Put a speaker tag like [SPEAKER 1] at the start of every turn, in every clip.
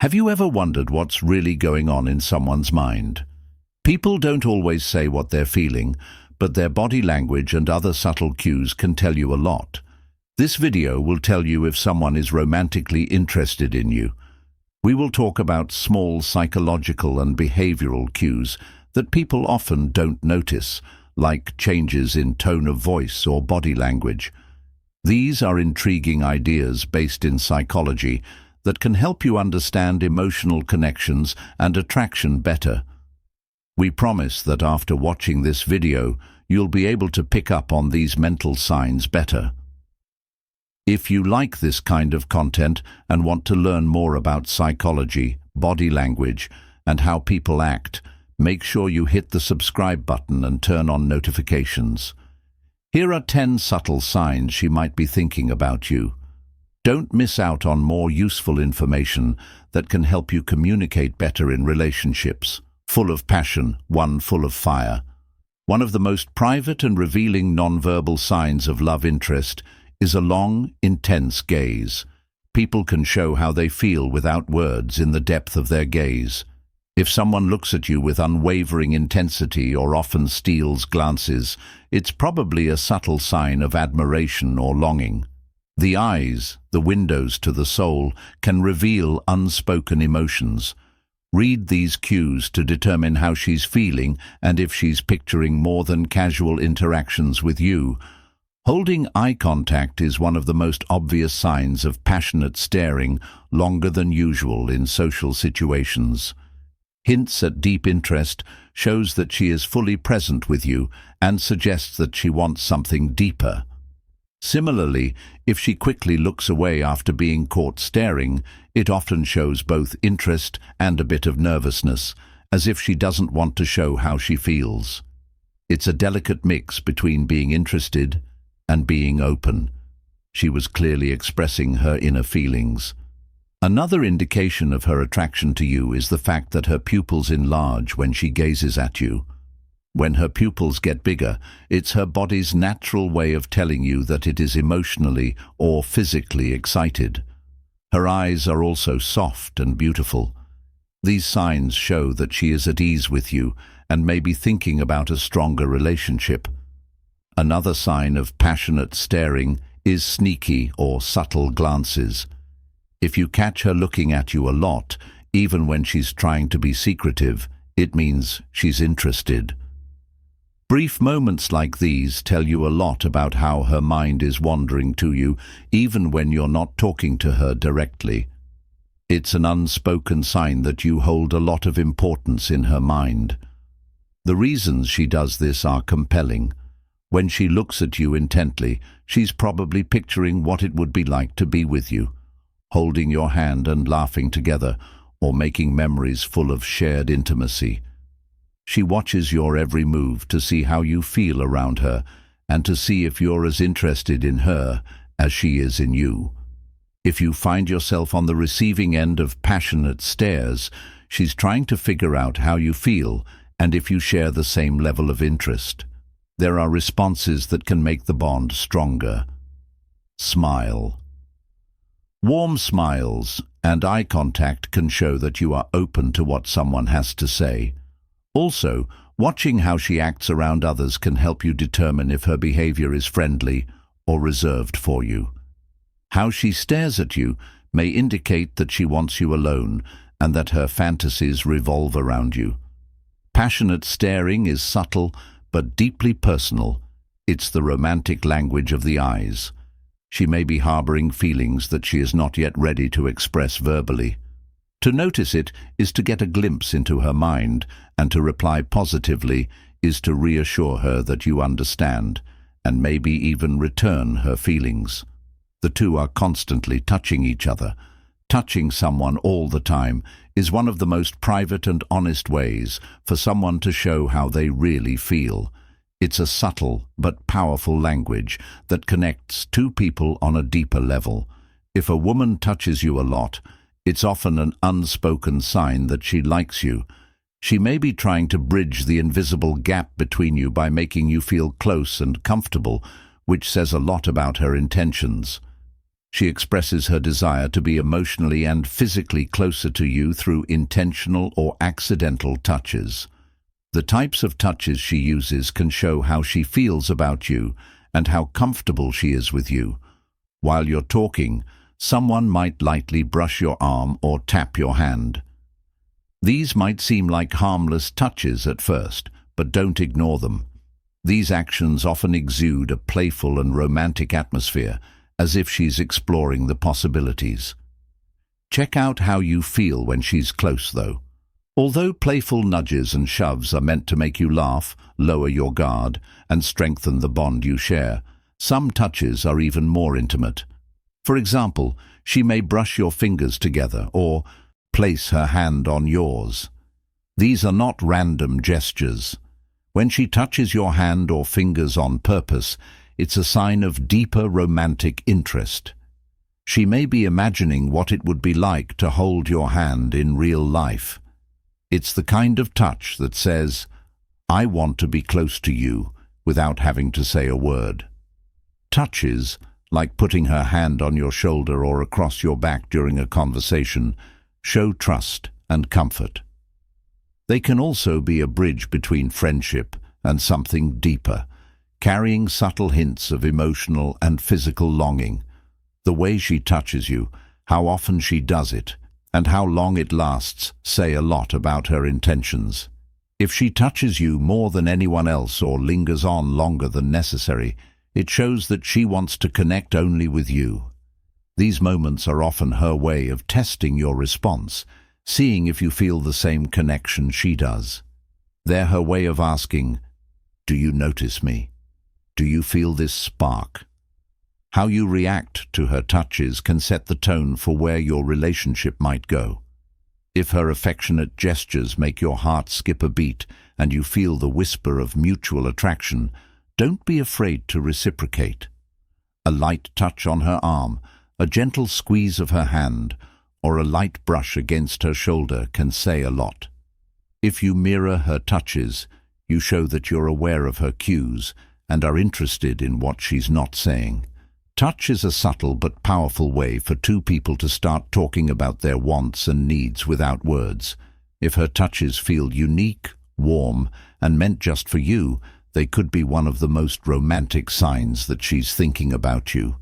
[SPEAKER 1] Have you ever wondered what's really going on in someone's mind? People don't always say what they're feeling, but their body language and other subtle cues can tell you a lot. This video will tell you if someone is romantically interested in you. We will talk about small psychological and behavioral cues that people often don't notice, like changes in tone of voice or body language. These are intriguing ideas based in psychology that can help you understand emotional connections and attraction better. We promise that after watching this video, you'll be able to pick up on these mental signs better. If you like this kind of content and want to learn more about psychology, body language, and how people act, make sure you hit the subscribe button and turn on notifications. Here are 10 subtle signs she might be thinking about you. Don't miss out on more useful information that can help you communicate better in relationships. Full of passion, one full of fire. One of the most private and revealing nonverbal signs of love interest is a long, intense gaze. People can show how they feel without words in the depth of their gaze. If someone looks at you with unwavering intensity or often steals glances, it's probably a subtle sign of admiration or longing. The eyes, the windows to the soul, can reveal unspoken emotions. Read these cues to determine how she's feeling and if she's picturing more than casual interactions with you. Holding eye contact is one of the most obvious signs of passionate staring, longer than usual in social situations. Hints at deep interest shows that she is fully present with you and suggests that she wants something deeper. Similarly, if she quickly looks away after being caught staring, it often shows both interest and a bit of nervousness, as if she doesn't want to show how she feels. It's a delicate mix between being interested and being open. She was clearly expressing her inner feelings. Another indication of her attraction to you is the fact that her pupils enlarge when she gazes at you. When her pupils get bigger, it's her body's natural way of telling you that it is emotionally or physically excited. Her eyes are also soft and beautiful. These signs show that she is at ease with you and may be thinking about a stronger relationship. Another sign of passionate staring is sneaky or subtle glances. If you catch her looking at you a lot, even when she's trying to be secretive, it means she's interested. Brief moments like these tell you a lot about how her mind is wandering to you, even when you're not talking to her directly. It's an unspoken sign that you hold a lot of importance in her mind. The reasons she does this are compelling. When she looks at you intently, she's probably picturing what it would be like to be with you, holding your hand and laughing together, or making memories full of shared intimacy. She watches your every move to see how you feel around her and to see if you're as interested in her as she is in you. If you find yourself on the receiving end of passionate stares, she's trying to figure out how you feel and if you share the same level of interest. There are responses that can make the bond stronger. Smile. Warm smiles and eye contact can show that you are open to what someone has to say. Also, watching how she acts around others can help you determine if her behavior is friendly or reserved for you. How she stares at you may indicate that she wants you alone and that her fantasies revolve around you. Passionate staring is subtle but deeply personal. It's the romantic language of the eyes. She may be harboring feelings that she is not yet ready to express verbally. To notice it is to get a glimpse into her mind, and to reply positively is to reassure her that you understand, and maybe even return her feelings. The two are constantly touching each other. Touching someone all the time is one of the most private and honest ways for someone to show how they really feel. It's a subtle but powerful language that connects two people on a deeper level. If a woman touches you a lot, it's often an unspoken sign that she likes you. She may be trying to bridge the invisible gap between you by making you feel close and comfortable, which says a lot about her intentions. She expresses her desire to be emotionally and physically closer to you through intentional or accidental touches. The types of touches she uses can show how she feels about you and how comfortable she is with you. While you're talking, someone might lightly brush your arm or tap your hand. These might seem like harmless touches at first, but don't ignore them. These actions often exude a playful and romantic atmosphere, as if she's exploring the possibilities. Check out how you feel when she's close, though. Although playful nudges and shoves are meant to make you laugh, lower your guard, and strengthen the bond you share, some touches are even more intimate. For example, she may brush your fingers together or place her hand on yours. These are not random gestures. When she touches your hand or fingers on purpose, it's a sign of deeper romantic interest. She may be imagining what it would be like to hold your hand in real life. It's the kind of touch that says, "I want to be close to you," without having to say a word. Touches, like putting her hand on your shoulder or across your back during a conversation, show trust and comfort. They can also be a bridge between friendship and something deeper, carrying subtle hints of emotional and physical longing. The way she touches you, how often she does it, and how long it lasts say a lot about her intentions. If she touches you more than anyone else or lingers on longer than necessary, it shows that she wants to connect only with you. These moments are often her way of testing your response, seeing if you feel the same connection she does. They're her way of asking, "Do you notice me? Do you feel this spark?" How you react to her touches can set the tone for where your relationship might go. If her affectionate gestures make your heart skip a beat and you feel the whisper of mutual attraction, don't be afraid to reciprocate. A light touch on her arm, a gentle squeeze of her hand, or a light brush against her shoulder can say a lot. If you mirror her touches, you show that you're aware of her cues and are interested in what she's not saying. Touch is a subtle but powerful way for two people to start talking about their wants and needs without words. If her touches feel unique, warm, and meant just for you, they could be one of the most romantic signs that she's thinking about you.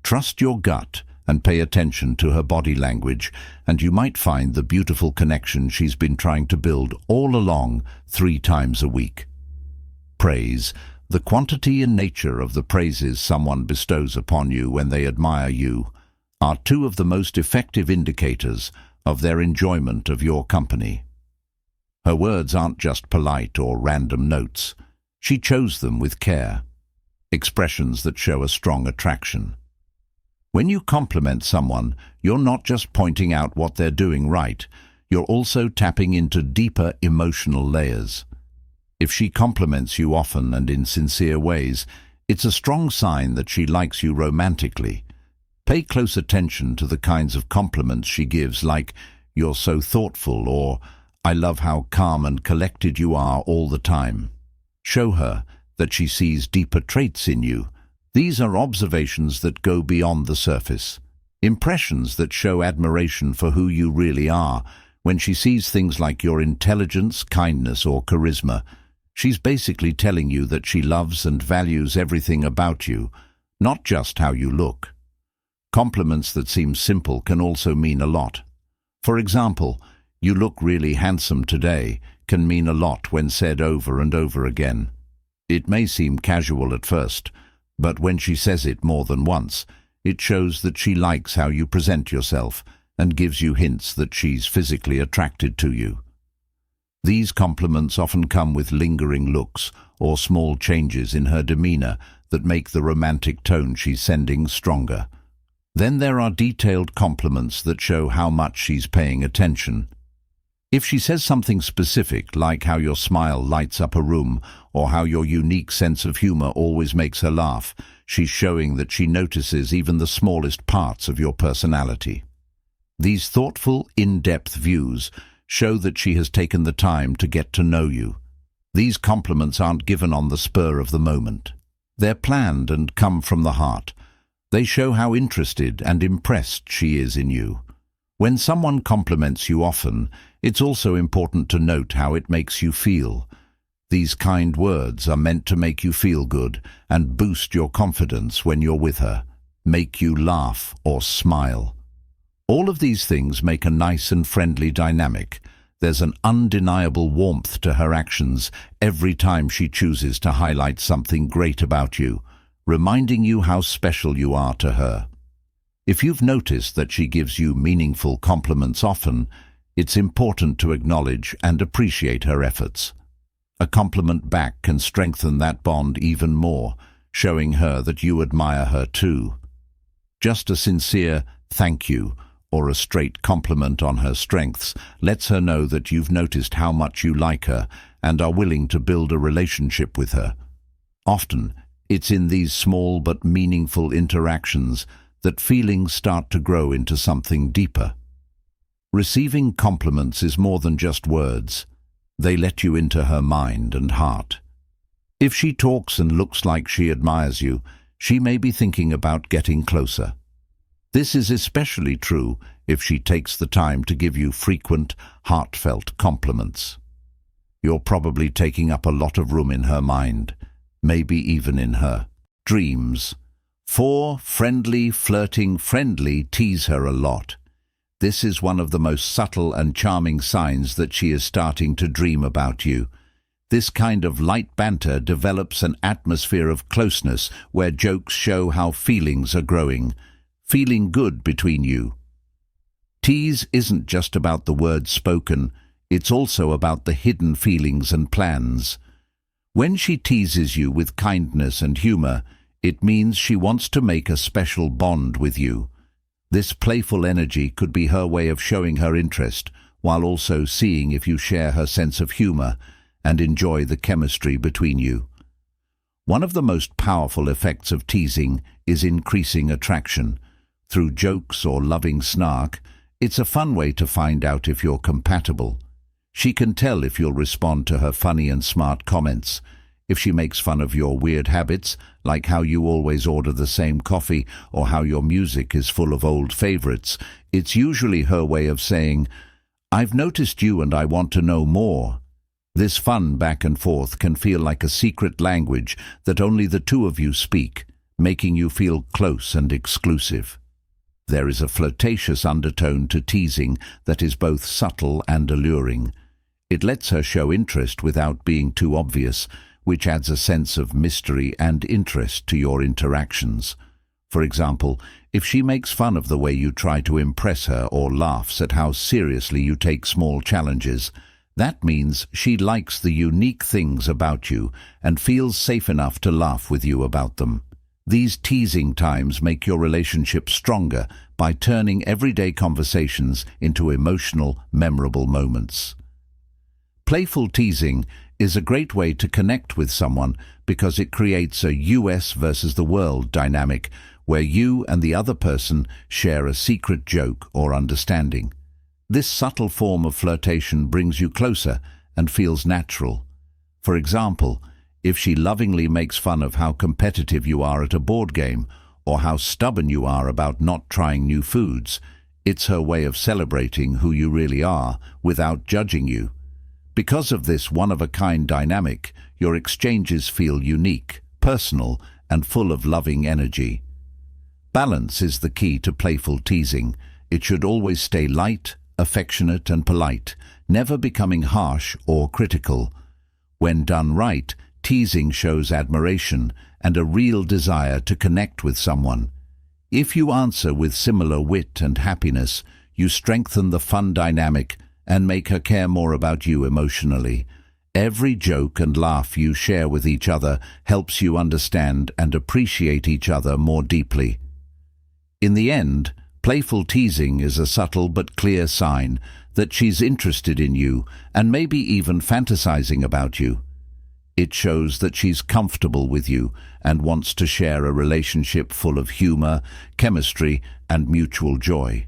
[SPEAKER 1] Trust your gut and pay attention to her body language, and you might find the beautiful connection she's been trying to build all along 3 times a week. Praise. The quantity and nature of the praises someone bestows upon you when they admire you are 2 of the most effective indicators of their enjoyment of your company. Her words aren't just polite or random notes. She chose them with care, expressions that show a strong attraction. When you compliment someone, you're not just pointing out what they're doing right, you're also tapping into deeper emotional layers. If she compliments you often and in sincere ways, it's a strong sign that she likes you romantically. Pay close attention to the kinds of compliments she gives, like, "You're so thoughtful," or "I love how calm and collected you are all the time." Show her that she sees deeper traits in you. These are observations that go beyond the surface, impressions that show admiration for who you really are. When she sees things like your intelligence, kindness, or charisma, she's basically telling you that she loves and values everything about you, not just how you look. Compliments that seem simple can also mean a lot. For example, "You look really handsome today," can mean a lot when said over and over again. It may seem casual at first, but when she says it more than once, it shows that she likes how you present yourself and gives you hints that she's physically attracted to you. These compliments often come with lingering looks or small changes in her demeanor that make the romantic tone she's sending stronger. Then there are detailed compliments that show how much she's paying attention. If she says something specific, like how your smile lights up a room or how your unique sense of humor always makes her laugh, she's showing that she notices even the smallest parts of your personality. These thoughtful, in-depth views show that she has taken the time to get to know you. These compliments aren't given on the spur of the moment. They're planned and come from the heart. They show how interested and impressed she is in you. When someone compliments you often, it's also important to note how it makes you feel. These kind words are meant to make you feel good and boost your confidence when you're with her, make you laugh or smile. All of these things make a nice and friendly dynamic. There's an undeniable warmth to her actions every time she chooses to highlight something great about you, reminding you how special you are to her. If you've noticed that she gives you meaningful compliments often, it's important to acknowledge and appreciate her efforts. A compliment back can strengthen that bond even more, showing her that you admire her too. Just a sincere thank you or a straight compliment on her strengths lets her know that you've noticed how much you like her and are willing to build a relationship with her. Often, it's in these small but meaningful interactions that feelings start to grow into something deeper. Receiving compliments is more than just words. They let you into her mind and heart. If she talks and looks like she admires you, she may be thinking about getting closer. This is especially true if she takes the time to give you frequent, heartfelt compliments. You're probably taking up a lot of room in her mind, maybe even in her dreams. 4. Friendly, flirting. Friendly tease her a lot. This is one of the most subtle and charming signs that she is starting to dream about you. This kind of light banter develops an atmosphere of closeness where jokes show how feelings are growing, feeling good between you. Tease isn't just about the words spoken, it's also about the hidden feelings and plans. When she teases you with kindness and humor, it means she wants to make a special bond with you. This playful energy could be her way of showing her interest, while also seeing if you share her sense of humor and enjoy the chemistry between you. One of the most powerful effects of teasing is increasing attraction. Through jokes or loving snark, it's a fun way to find out if you're compatible. She can tell if you'll respond to her funny and smart comments. If she makes fun of your weird habits, like how you always order the same coffee or how your music is full of old favorites, it's usually her way of saying, "I've noticed you and I want to know more." This fun back and forth can feel like a secret language that only the two of you speak, making you feel close and exclusive. There is a flirtatious undertone to teasing that is both subtle and alluring. It lets her show interest without being too obvious, which adds a sense of mystery and interest to your interactions. For example, if she makes fun of the way you try to impress her or laughs at how seriously you take small challenges, that means she likes the unique things about you and feels safe enough to laugh with you about them. These teasing times make your relationship stronger by turning everyday conversations into emotional, memorable moments. Playful teasing is a great way to connect with someone because it creates a US versus the world dynamic where you and the other person share a secret joke or understanding. This subtle form of flirtation brings you closer and feels natural. For example, if she lovingly makes fun of how competitive you are at a board game or how stubborn you are about not trying new foods, it's her way of celebrating who you really are without judging you. Because of this one-of-a-kind dynamic, your exchanges feel unique, personal, and full of loving energy. Balance is the key to playful teasing. It should always stay light, affectionate, and polite, never becoming harsh or critical. When done right, teasing shows admiration and a real desire to connect with someone. If you answer with similar wit and happiness, you strengthen the fun dynamic and make her care more about you emotionally. Every joke and laugh you share with each other helps you understand and appreciate each other more deeply. In the end, playful teasing is a subtle but clear sign that she's interested in you and maybe even fantasizing about you. It shows that she's comfortable with you and wants to share a relationship full of humor, chemistry, and mutual joy.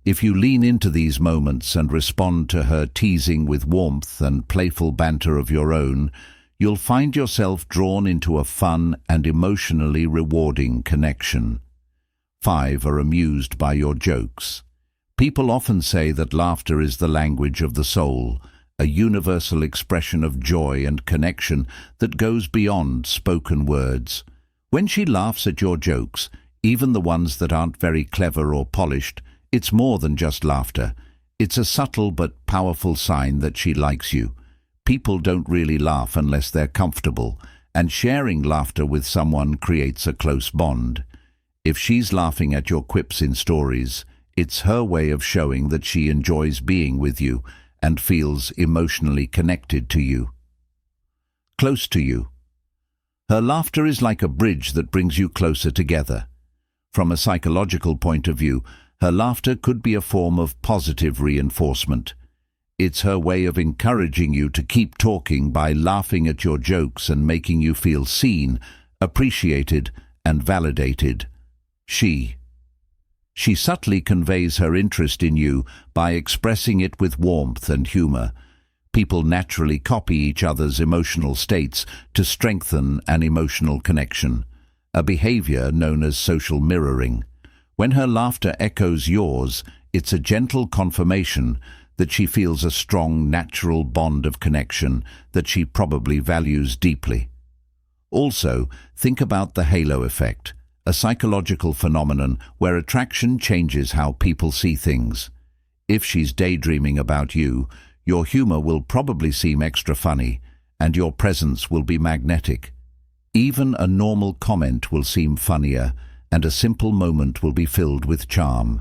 [SPEAKER 1] If you lean into these moments and respond to her teasing with warmth and playful banter of your own, you'll find yourself drawn into a fun and emotionally rewarding connection. 5 are amused by your jokes. People often say that laughter is the language of the soul, a universal expression of joy and connection that goes beyond spoken words. When she laughs at your jokes, even the ones that aren't very clever or polished, it's more than just laughter. It's a subtle but powerful sign that she likes you. People don't really laugh unless they're comfortable, and sharing laughter with someone creates a close bond. If she's laughing at your quips in stories, it's her way of showing that she enjoys being with you and feels emotionally connected to you. Close to you. Her laughter is like a bridge that brings you closer together. From a psychological point of view, her laughter could be a form of positive reinforcement. It's her way of encouraging you to keep talking by laughing at your jokes and making you feel seen, appreciated, and validated. She subtly conveys her interest in you by expressing it with warmth and humor. People naturally copy each other's emotional states to strengthen an emotional connection, a behavior known as social mirroring. When her laughter echoes yours, it's a gentle confirmation that she feels a strong, natural bond of connection that she probably values deeply. Also, think about the halo effect, a psychological phenomenon where attraction changes how people see things. If she's daydreaming about you, your humor will probably seem extra funny, and your presence will be magnetic. Even a normal comment will seem funnier, and a simple moment will be filled with charm.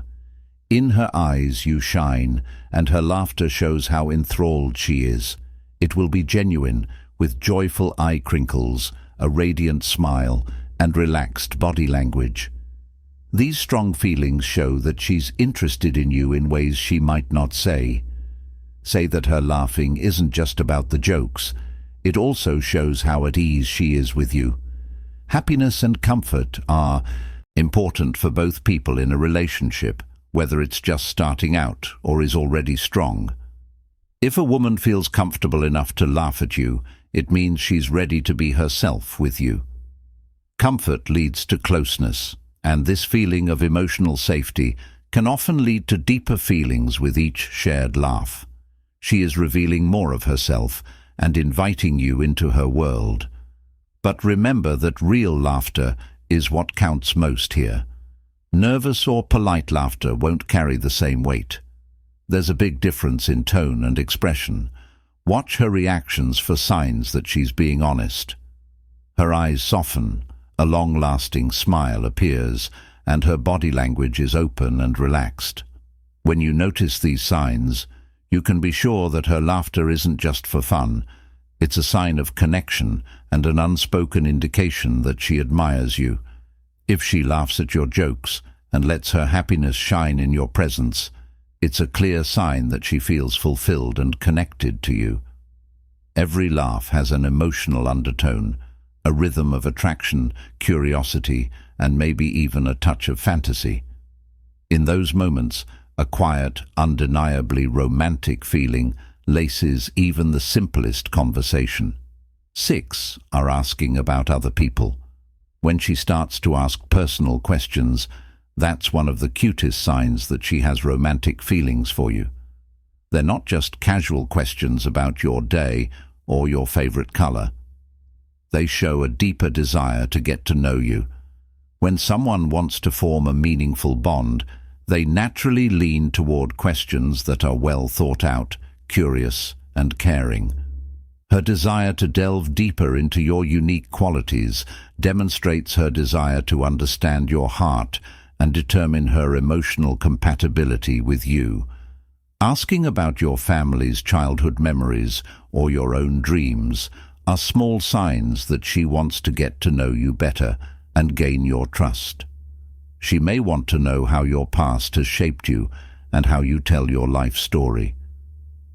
[SPEAKER 1] In her eyes you shine, and her laughter shows how enthralled she is. It will be genuine, with joyful eye crinkles, a radiant smile, and relaxed body language. These strong feelings show that she's interested in you in ways she might not say. Say that her laughing isn't just about the jokes. It also shows how at ease she is with you. Happiness and comfort are important for both people in a relationship, whether it's just starting out or is already strong. If a woman feels comfortable enough to laugh at you, it means she's ready to be herself with you. Comfort leads to closeness, and this feeling of emotional safety can often lead to deeper feelings with each shared laugh. She is revealing more of herself and inviting you into her world. But remember that real laughter is what counts most here. Nervous or polite laughter won't carry the same weight. There's a big difference in tone and expression. Watch her reactions for signs that she's being honest. Her eyes soften, a long-lasting smile appears, and her body language is open and relaxed. When you notice these signs, you can be sure that her laughter isn't just for fun. It's a sign of connection and an unspoken indication that she admires you. If she laughs at your jokes and lets her happiness shine in your presence, it's a clear sign that she feels fulfilled and connected to you. Every laugh has an emotional undertone, a rhythm of attraction, curiosity, and maybe even a touch of fantasy. In those moments, a quiet, undeniably romantic feeling laces even the simplest conversation. 6 are asking about other people. When she starts to ask personal questions, that's one of the cutest signs that she has romantic feelings for you. They're not just casual questions about your day or your favorite color. They show a deeper desire to get to know you. When someone wants to form a meaningful bond, they naturally lean toward questions that are well thought out, curious, and caring. Her desire to delve deeper into your unique qualities demonstrates her desire to understand your heart and determine her emotional compatibility with you. Asking about your family's childhood memories or your own dreams are small signs that she wants to get to know you better and gain your trust. She may want to know how your past has shaped you and how you tell your life story.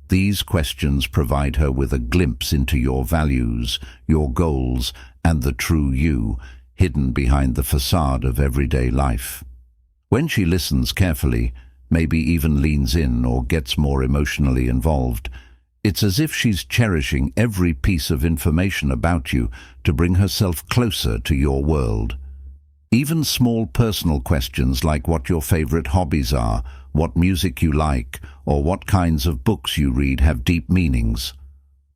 [SPEAKER 1] These questions provide her with a glimpse into your values, your goals, and the true you, hidden behind the facade of everyday life. When she listens carefully, maybe even leans in or gets more emotionally involved, it's as if she's cherishing every piece of information about you to bring herself closer to your world. Even small personal questions like what your favorite hobbies are, what music you like, or what kinds of books you read have deep meanings.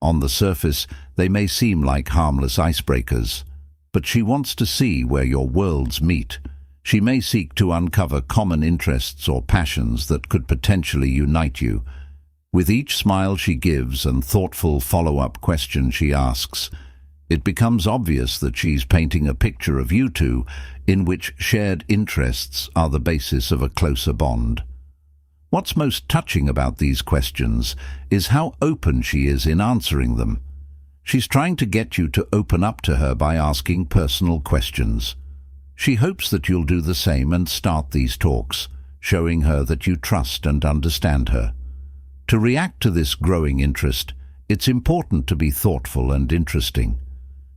[SPEAKER 1] On the surface, they may seem like harmless icebreakers, but she wants to see where your worlds meet. She may seek to uncover common interests or passions that could potentially unite you. With each smile she gives and thoughtful follow-up question she asks, it becomes obvious that she's painting a picture of you two in which shared interests are the basis of a closer bond. What's most touching about these questions is how open she is in answering them. She's trying to get you to open up to her by asking personal questions. She hopes that you'll do the same and start these talks, showing her that you trust and understand her. To react to this growing interest, it's important to be thoughtful and interesting.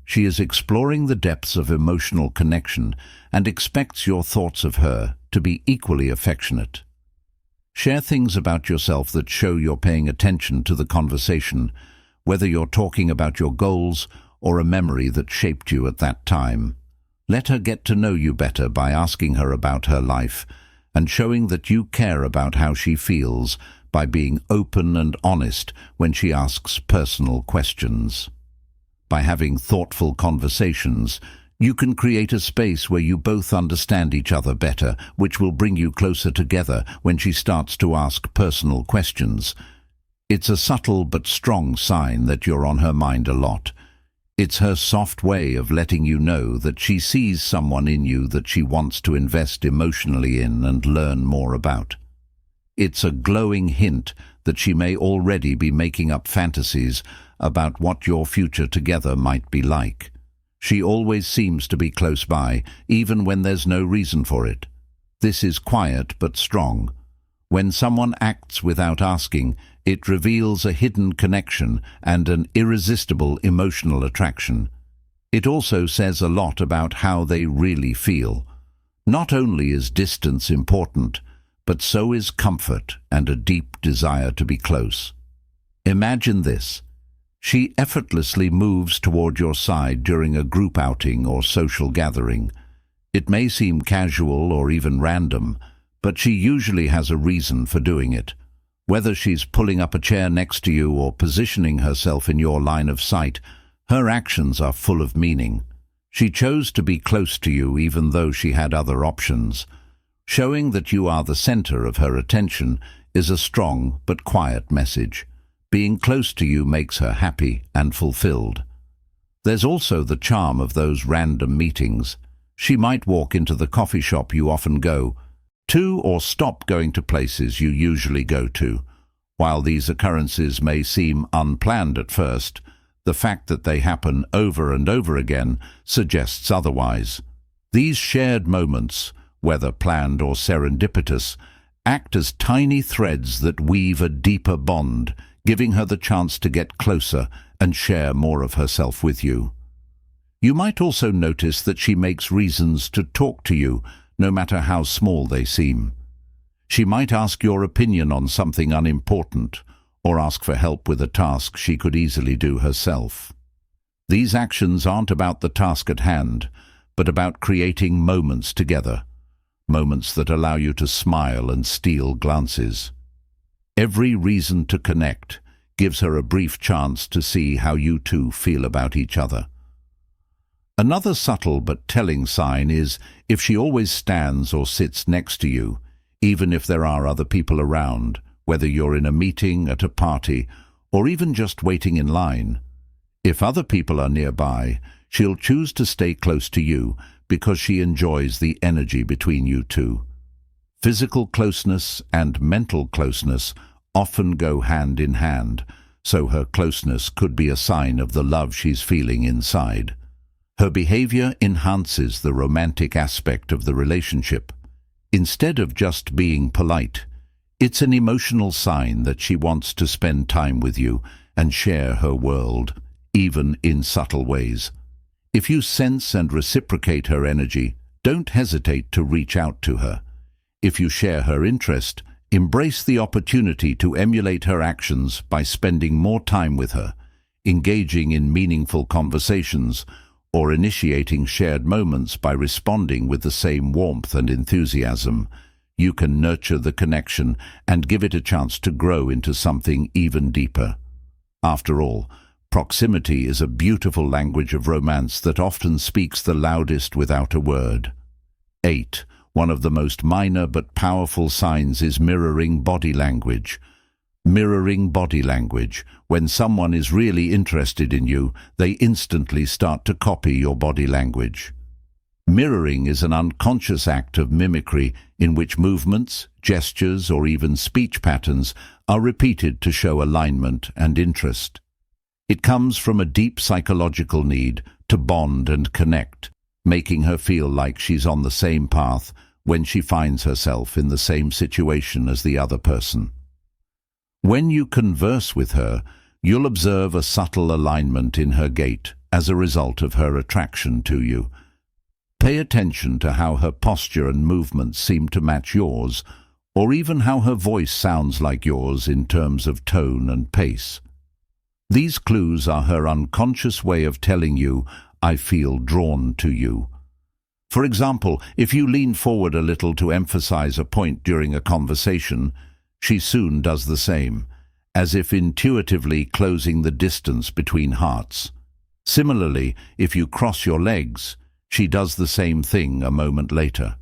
[SPEAKER 1] She is exploring the depths of emotional connection and expects your thoughts of her to be equally affectionate. Share things about yourself that show you're paying attention to the conversation, whether you're talking about your goals or a memory that shaped you at that time. Let her get to know you better by asking her about her life and showing that you care about how she feels by being open and honest when she asks personal questions. By having thoughtful conversations, you can create a space where you both understand each other better, which will bring you closer together when she starts to ask personal questions. It's a subtle but strong sign that you're on her mind a lot. It's her soft way of letting you know that she sees someone in you that she wants to invest emotionally in and learn more about. It's a glowing hint that she may already be making up fantasies about what your future together might be like. She always seems to be close by, even when there's no reason for it. This is quiet but strong. When someone acts without asking, it reveals a hidden connection and an irresistible emotional attraction. It also says a lot about how they really feel. Not only is distance important, but so is comfort and a deep desire to be close. Imagine this. She effortlessly moves toward your side during a group outing or social gathering. It may seem casual or even random, but she usually has a reason for doing it. Whether she's pulling up a chair next to you or positioning herself in your line of sight, her actions are full of meaning. She chose to be close to you even though she had other options. Showing that you are the center of her attention is a strong but quiet message. Being close to you makes her happy and fulfilled. There's also the charm of those random meetings. She might walk into the coffee shop you often go to or stop going to places you usually go to. While these occurrences may seem unplanned at first, the fact that they happen over and over again suggests otherwise. These shared moments, whether planned or serendipitous, act as tiny threads that weave a deeper bond, giving her the chance to get closer and share more of herself with you. You might also notice that she makes reasons to talk to you, no matter how small they seem. She might ask your opinion on something unimportant, or ask for help with a task she could easily do herself. These actions aren't about the task at hand, but about creating moments together, moments that allow you to smile and steal glances. Every reason to connect gives her a brief chance to see how you two feel about each other. Another subtle but telling sign is if she always stands or sits next to you, even if there are other people around, whether you're in a meeting, at a party, or even just waiting in line. If other people are nearby, she'll choose to stay close to you because she enjoys the energy between you two. Physical closeness and mental closeness often go hand in hand, so her closeness could be a sign of the love she's feeling inside. Her behavior enhances the romantic aspect of the relationship. Instead of just being polite, it's an emotional sign that she wants to spend time with you and share her world, even in subtle ways. If you sense and reciprocate her energy, don't hesitate to reach out to her. If you share her interest, embrace the opportunity to emulate her actions by spending more time with her, engaging in meaningful conversations, or initiating shared moments by responding with the same warmth and enthusiasm, you can nurture the connection and give it a chance to grow into something even deeper. After all, proximity is a beautiful language of romance that often speaks the loudest without a word. 8. One of the most minor but powerful signs is mirroring body language. Mirroring body language. When someone is really interested in you, they instantly start to copy your body language. Mirroring is an unconscious act of mimicry in which movements, gestures, or even speech patterns are repeated to show alignment and interest. It comes from a deep psychological need to bond and connect, making her feel like she's on the same path when she finds herself in the same situation as the other person. When you converse with her, you'll observe a subtle alignment in her gait as a result of her attraction to you. Pay attention to how her posture and movements seem to match yours, or even how her voice sounds like yours in terms of tone and pace. These clues are her unconscious way of telling you, "I feel drawn to you." For example, if you lean forward a little to emphasize a point during a conversation, she soon does the same, as if intuitively closing the distance between hearts. Similarly, if you cross your legs, she does the same thing a moment later.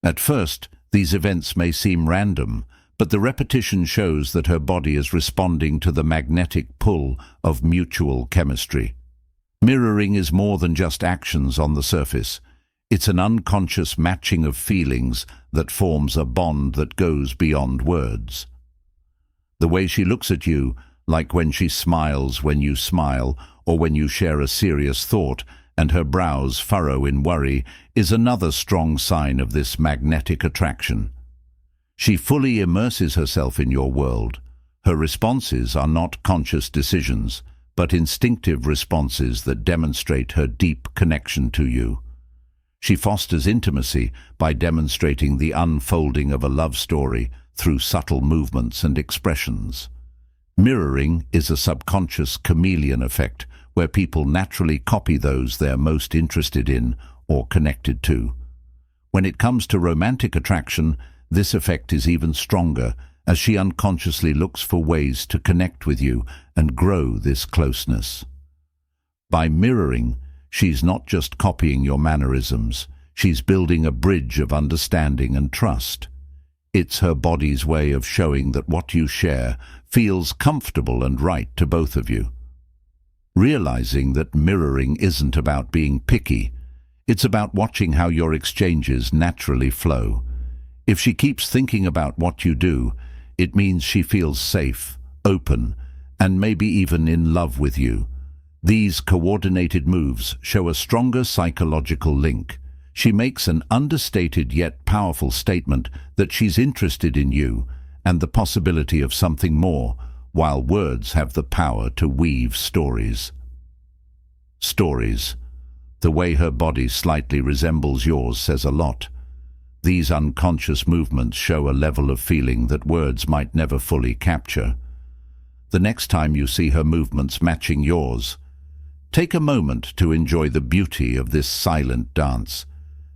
[SPEAKER 1] At first, these events may seem random, but the repetition shows that her body is responding to the magnetic pull of mutual chemistry. Mirroring is more than just actions on the surface. It's an unconscious matching of feelings that forms a bond that goes beyond words. The way she looks at you, like when she smiles when you smile, or when you share a serious thought, and her brows furrow in worry, is another strong sign of this magnetic attraction. She fully immerses herself in your world. Her responses are not conscious decisions, but instinctive responses that demonstrate her deep connection to you. She fosters intimacy by demonstrating the unfolding of a love story through subtle movements and expressions. Mirroring is a subconscious chameleon effect where people naturally copy those they're most interested in or connected to. When it comes to romantic attraction, this effect is even stronger as she unconsciously looks for ways to connect with you and grow this closeness. By mirroring, she's not just copying your mannerisms, she's building a bridge of understanding and trust. It's her body's way of showing that what you share feels comfortable and right to both of you. Realizing that mirroring isn't about being picky, it's about watching how your exchanges naturally flow. If she keeps thinking about what you do, it means she feels safe, open, and maybe even in love with you. These coordinated moves show a stronger psychological link. She makes an understated yet powerful statement that she's interested in you and the possibility of something more, while words have the power to weave stories. Stories. The way her body slightly resembles yours says a lot. These unconscious movements show a level of feeling that words might never fully capture. The next time you see her movements matching yours, take a moment to enjoy the beauty of this silent dance.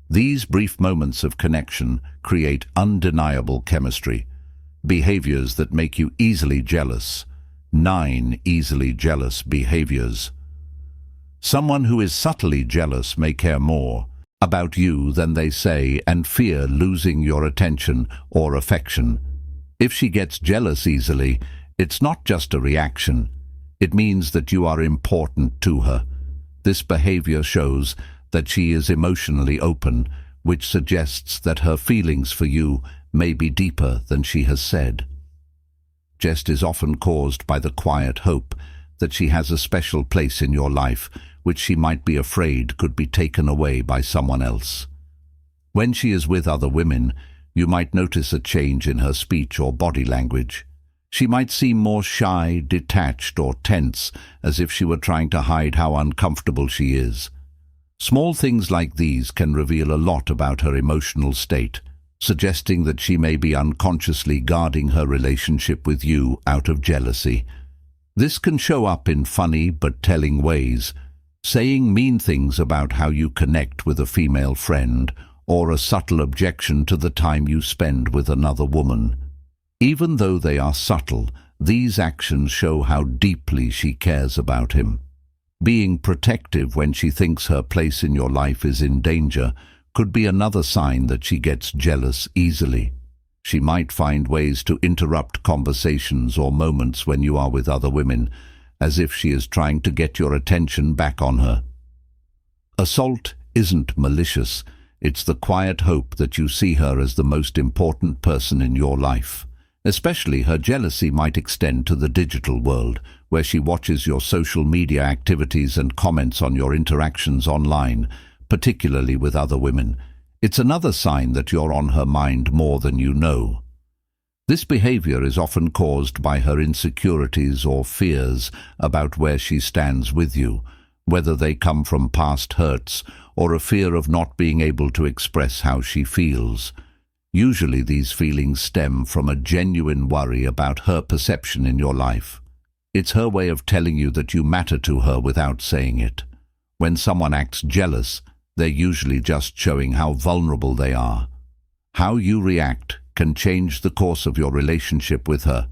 [SPEAKER 1] These brief moments of connection create undeniable chemistry, behaviors that make you easily jealous. 9 easily jealous behaviors. Someone who is subtly jealous may care more about you than they say and fear losing your attention or affection. If she gets jealous easily, it's not just a reaction. It means that you are important to her. This behavior shows that she is emotionally open, which suggests that her feelings for you may be deeper than she has said. Jest is often caused by the quiet hope that she has a special place in your life, which she might be afraid could be taken away by someone else. When she is with other women, you might notice a change in her speech or body language. She might seem more shy, detached, or tense, as if she were trying to hide how uncomfortable she is. Small things like these can reveal a lot about her emotional state, suggesting that she may be unconsciously guarding her relationship with you out of jealousy. This can show up in funny but telling ways. saying mean things about how you connect with a female friend, or a subtle objection to the time you spend with another woman. Even though they are subtle, these actions show how deeply she cares about him. Being protective when she thinks her place in your life is in danger could be another sign that she gets jealous easily. She might find ways to interrupt conversations or moments when you are with other women, as if she is trying to get your attention back on her. Assault isn't malicious. It's the quiet hope that you see her as the most important person in your life. Especially her jealousy might extend to the digital world, where she watches your social media activities and comments on your interactions online, particularly with other women. It's another sign that you're on her mind more than you know. This behavior is often caused by her insecurities or fears about where she stands with you, whether they come from past hurts or a fear of not being able to express how she feels. Usually these feelings stem from a genuine worry about her perception in your life. It's her way of telling you that you matter to her without saying it. When someone acts jealous, they're usually just showing how vulnerable they are. How you react can change the course of your relationship with her,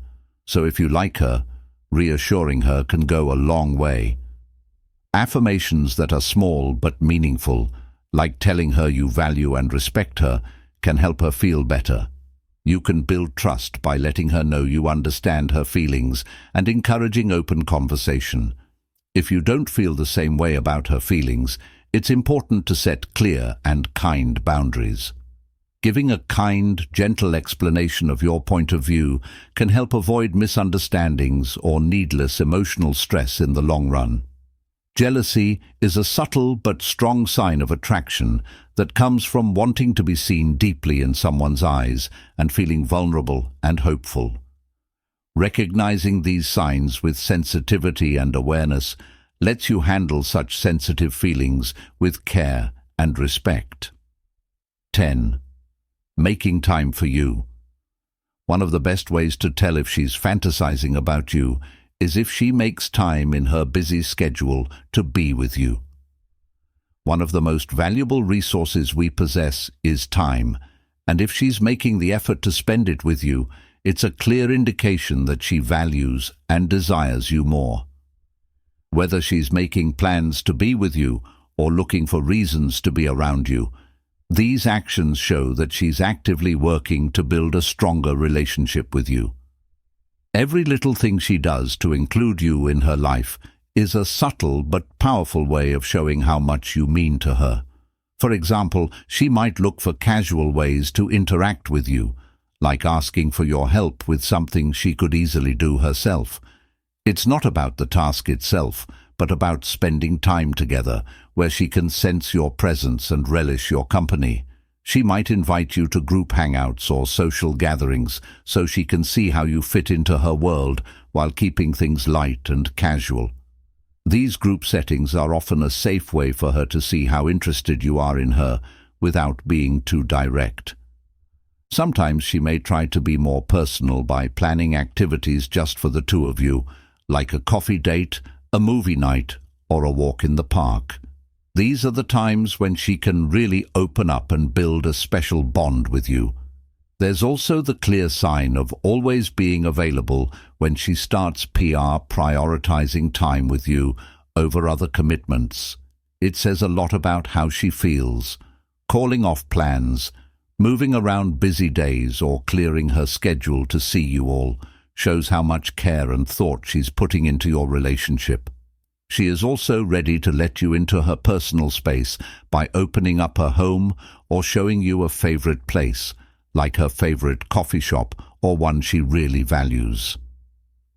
[SPEAKER 1] so if you like her, reassuring her can go a long way. Affirmations that are small but meaningful, like telling her you value and respect her, can help her feel better. You can build trust by letting her know you understand her feelings and encouraging open conversation. If you don't feel the same way about her feelings, it's important to set clear and kind boundaries. Giving a kind, gentle explanation of your point of view can help avoid misunderstandings or needless emotional stress in the long run. Jealousy is a subtle but strong sign of attraction that comes from wanting to be seen deeply in someone's eyes and feeling vulnerable and hopeful. Recognizing these signs with sensitivity and awareness lets you handle such sensitive feelings with care and respect. 10. Making time for you. One of the best ways to tell if she's fantasizing about you is if she makes time in her busy schedule to be with you. One of the most valuable resources we possess is time, and if she's making the effort to spend it with you, it's a clear indication that she values and desires you more. Whether she's making plans to be with you or looking for reasons to be around you, these actions show that she's actively working to build a stronger relationship with you. Every little thing she does to include you in her life is a subtle but powerful way of showing how much you mean to her. For example, she might look for casual ways to interact with you, like asking for your help with something she could easily do herself. It's not about the task itself, but about spending time together, where she can sense your presence and relish your company. She might invite you to group hangouts or social gatherings so she can see how you fit into her world while keeping things light and casual. These group settings are often a safe way for her to see how interested you are in her without being too direct. Sometimes she may try to be more personal by planning activities just for the two of you, like a coffee date, a movie night, or a walk in the park. These are the times when she can really open up and build a special bond with you. There's also the clear sign of always being available when she starts prioritizing time with you over other commitments. It says a lot about how she feels. Calling off plans, moving around busy days, or clearing her schedule to see you all shows how much care and thought she's putting into your relationship. She is also ready to let you into her personal space by opening up her home or showing you a favorite place, like her favorite coffee shop or one she really values.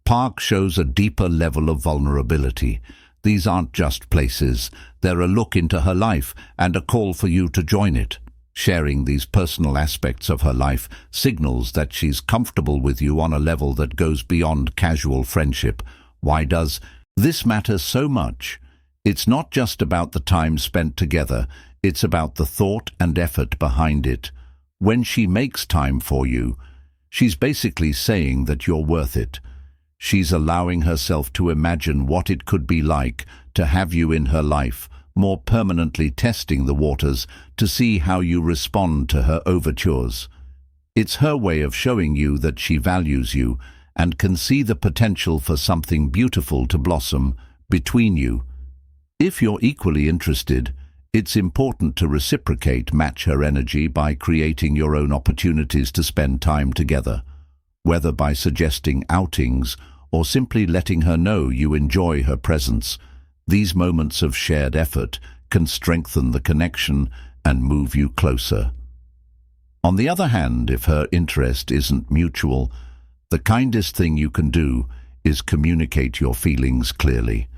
[SPEAKER 1] Park shows a deeper level of vulnerability. These aren't just places, they're a look into her life and a call for you to join it. Sharing these personal aspects of her life signals that she's comfortable with you on a level that goes beyond casual friendship. Why does this matter so much? It's not just about the time spent together, it's about the thought and effort behind it. When she makes time for you, she's basically saying that you're worth it. She's allowing herself to imagine what it could be like to have you in her life, more permanently testing the waters to see how you respond to her overtures. It's her way of showing you that she values you and can see the potential for something beautiful to blossom between you. If you're equally interested, it's important to reciprocate, match her energy by creating your own opportunities to spend time together, whether by suggesting outings or simply letting her know you enjoy her presence. These moments of shared effort can strengthen the connection and move you closer. On the other hand, if her interest isn't mutual, the kindest thing you can do is communicate your feelings clearly.